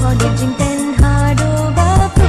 umpoleh jing ten hado baku.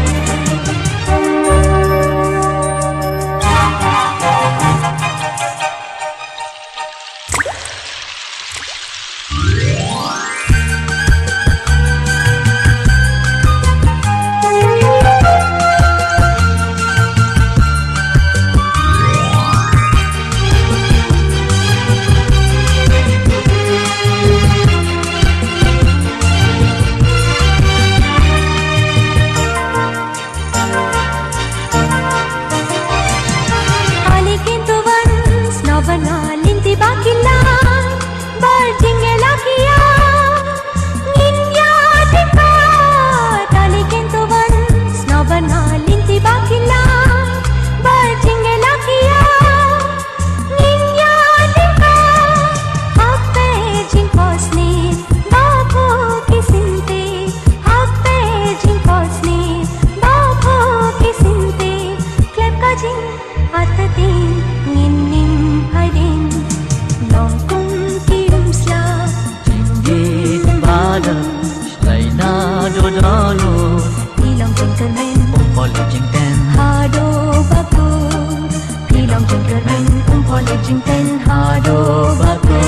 Jing ten hado baku.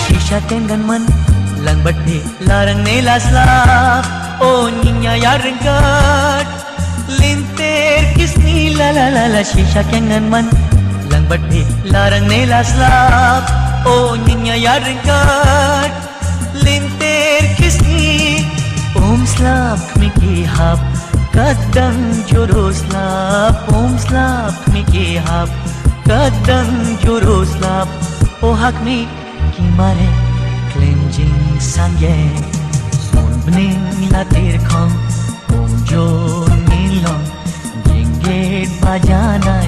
Shisha tengan man lang badhe larang nelas lap o niña yarengkat linter kisni la la la la shisha kengan man lang badhe larang nelas lap o niña yarengkat linter kisni slap miki hap kadang jurus lap slap miki hap kadang jurus lap o hak mi kimare cleansing sangye son bening latir khong jo nilong jingget bajanai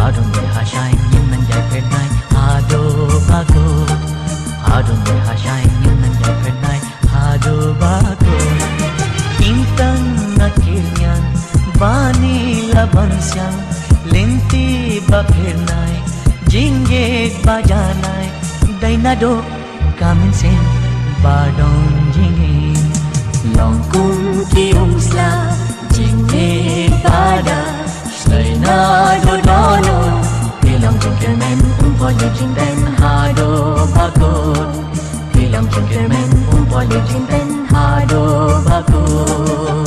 adon de hashai nan jai pernai ado bagot adon de hashai nan jai pernai ado bagot intang nakirnya bani laban siang lenti bapernai jingget bajanai dainado kamin sen badong jingin long kum ki umsla jingin pada slaina do dono bilang jingkemen umpoleh jing ten hado bakut bilang jingkemen umpoleh jing ten hado bakut.